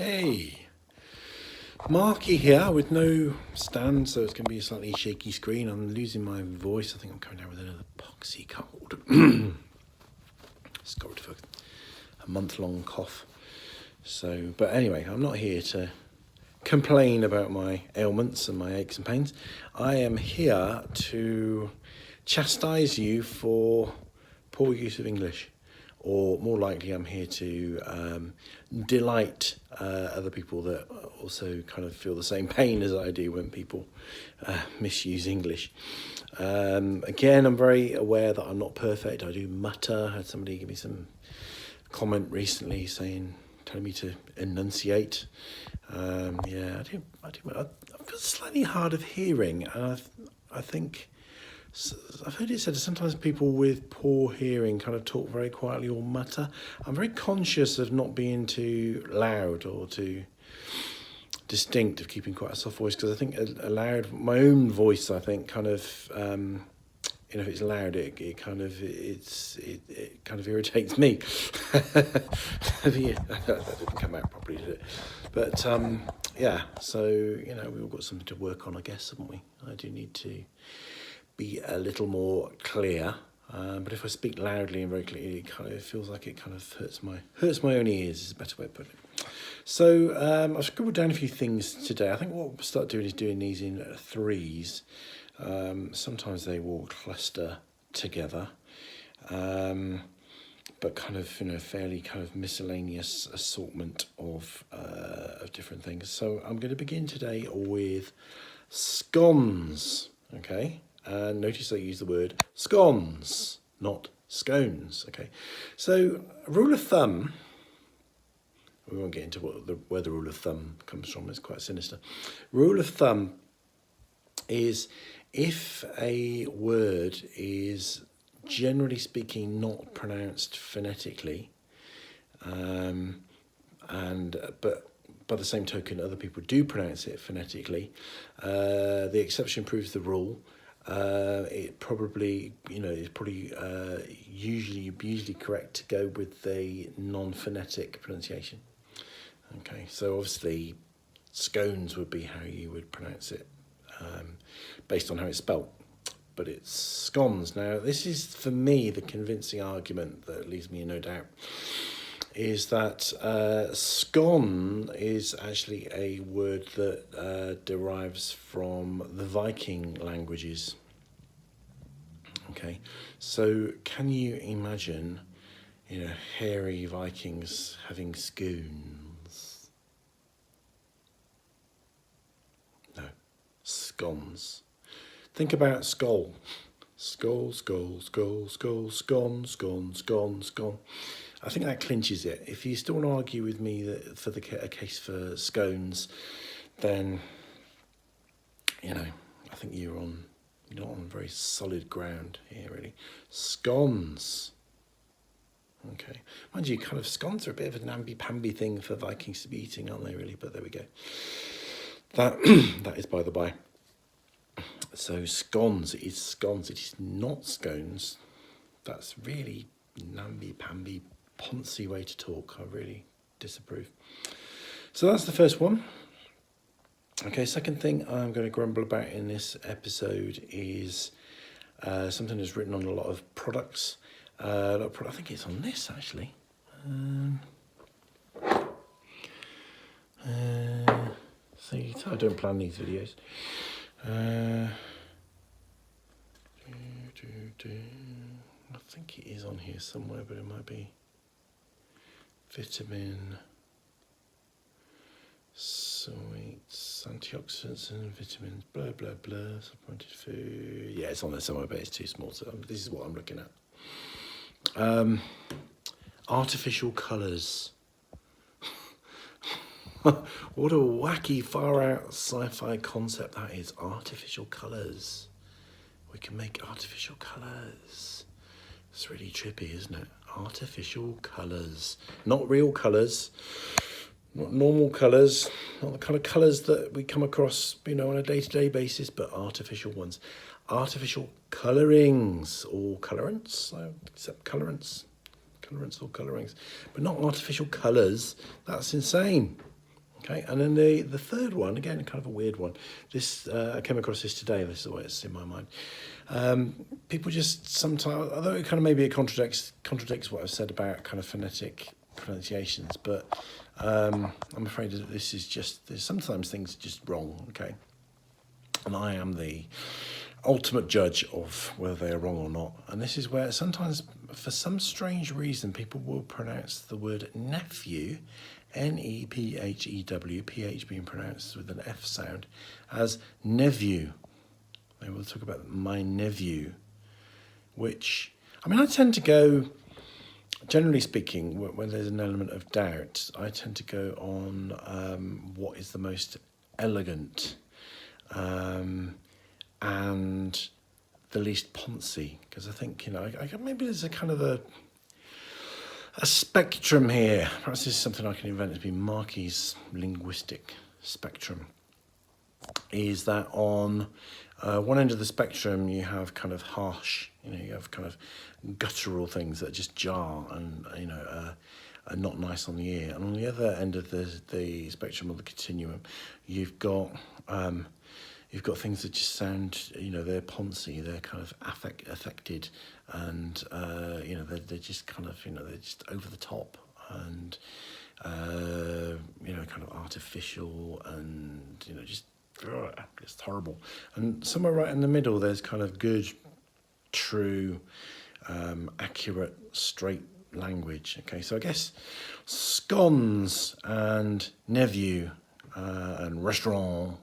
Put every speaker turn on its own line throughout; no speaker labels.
Hey, Markie here with no stand, so it's going to be a slightly shaky screen. I'm losing my voice. I think I'm coming down with another poxy cold. It's got rid of a month-long cough. So, but anyway, I'm not here to complain about my ailments and my aches and pains. I am here to chastise you for poor use of English. Or more likely, I'm here to delight other people that also kind of feel the same pain as I do when people misuse English. Again, I'm very aware that I'm not perfect. I do mutter. I had somebody give me some comment recently telling me to enunciate. I've got slightly hard of hearing, and I think I've heard it said that sometimes people with poor hearing kind of talk very quietly or mutter. I'm very conscious of not being too loud or too distinct, of keeping quite a soft voice, because I think my own voice, I think, kind of, if it's loud, it kind of irritates me. That didn't come out properly, did it? But so we've all got something to work on, I guess, haven't we? I do need to be a little more clear, but if I speak loudly and very clearly, it feels like it kind of hurts my own ears, is a better way of putting it. So I've scribbled down a few things today. I think what we'll start doing is doing these in threes. Sometimes they will cluster together, but kind of fairly kind of miscellaneous assortment of different things. So I'm going to begin today with scones. Okay. Notice I use the word scones, not scones. Okay, so a rule of thumb. We won't get into where the rule of thumb comes from. It's quite sinister. Rule of thumb is if a word is generally speaking not pronounced phonetically, but by the same token, other people do pronounce it phonetically. The exception proves the rule. It probably, usually correct to go with the non-phonetic pronunciation. Okay, so obviously scones would be how you would pronounce it, based on how it's spelt, but it's scones. Now, this is, for me, the convincing argument that leaves me in no doubt, is that scone is actually a word that derives from the Viking languages. Okay, so can you imagine, hairy Vikings having scones? No, scones. Think about skull. Skull, skull, skull, skull, scone, scone, scone, scone. I think that clinches it. If you still want to argue with me that for a case for scones, then I think you're not on very solid ground here, really. Scones. Okay, mind you, kind of scones are a bit of a namby-pamby thing for Vikings to be eating, aren't they? Really, but there we go. That is by the by. So scones, it is scones. It is not scones. That's really namby-pamby, poncy way to talk. I really disapprove. So that's the first one. Okay, second thing I'm going to grumble about in this episode is something that's written on a lot of products. I think it's on this, actually. See, I don't plan these videos. I think it is on here somewhere, but it might be vitamin, sweets, antioxidants and vitamins, blah, blah, blah, supplemented food. Yeah, it's on there somewhere, but it's too small, so this is what I'm looking at. Artificial colours. What a wacky, far-out sci-fi concept that is. Artificial colours. We can make artificial colours. It's really trippy, isn't it? Artificial colours. Not real colours. Not normal colours. Not the kind of colours that we come across, on a day-to-day basis, but artificial ones. Artificial colourings or colorants, except colorants or colorings, but not artificial colours. That's insane. Okay, and then the third one, again, kind of a weird one. This I came across this today. This is the way it's in my mind. People just sometimes, although it kind of maybe it contradicts what I've said about kind of phonetic pronunciations, but I'm afraid that this is just sometimes things are just wrong. Okay, and I am the ultimate judge of whether they are wrong or not. And this is where sometimes, for some strange reason, people will pronounce the word nephew, N-E-P-H-E-W, P-H being pronounced with an F sound, as nev-view. They will talk about my nephew, which, I mean, I tend to go, generally speaking, when there's an element of doubt, I tend to go on what is the most elegant and the least poncy, because I think, you know, maybe there's a kind of a spectrum here. Perhaps this is something I can invent. It's been Markie's linguistic spectrum. Is that on one end of the spectrum you have kind of harsh, you know, you have kind of guttural things that just jar and, you know, are not nice on the ear. And on the other end of the spectrum, of the continuum, you've got things that just sound, you know, they're poncy, they're kind of affected, and you know, they're just kind of, you know, they're just over the top and you know, kind of artificial, and, you know, just horrible. And somewhere right in the middle, there's kind of good, true, accurate, straight language. Okay, so I guess scones and nev-view and restaurant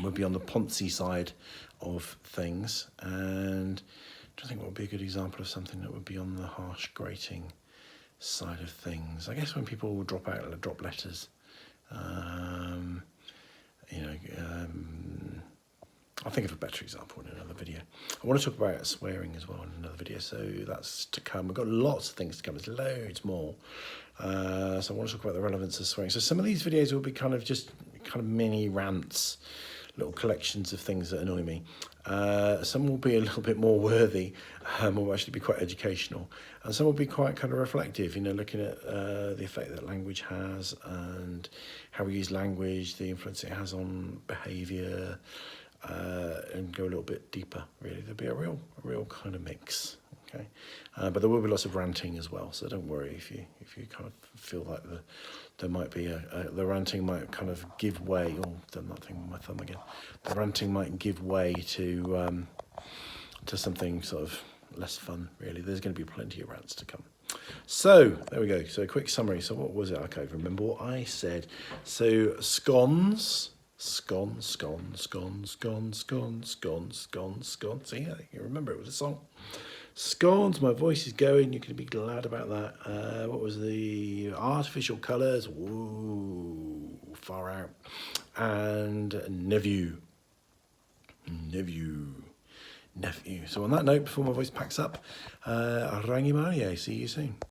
would be on the poncy side of things, and I think what would be a good example of something that would be on the harsh, grating side of things. I guess when people drop letters, you know, I'll think of a better example in another video. I want to talk about swearing as well in another video, so that's to come. We've got lots of things to come. There's loads more. So I want to talk about the relevance of swearing. So some of these videos will be kind of just kind of mini rants, little collections of things that annoy me. Some will be a little bit more worthy, will actually be quite educational, and some will be quite kind of reflective, you know, looking at the effect that language has and how we use language, the influence it has on behaviour, and go a little bit deeper, really. There'll be a real kind of mix. Okay, but there will be lots of ranting as well, so don't worry if you kind of feel like there might be the ranting might kind of give way. Oh, done that thing with my thumb again. The ranting might give way to something sort of less fun, really. There's going to be plenty of rants to come. So there we go. So a quick summary. So what was it? I can't remember what I said. So scones. Scone. See, you remember it was a song. Scones, my voice is going, you can be glad about that. What was the artificial colours? Woo, far out. And nev-view. So on that note, before my voice packs up, Rangimarie, see you soon.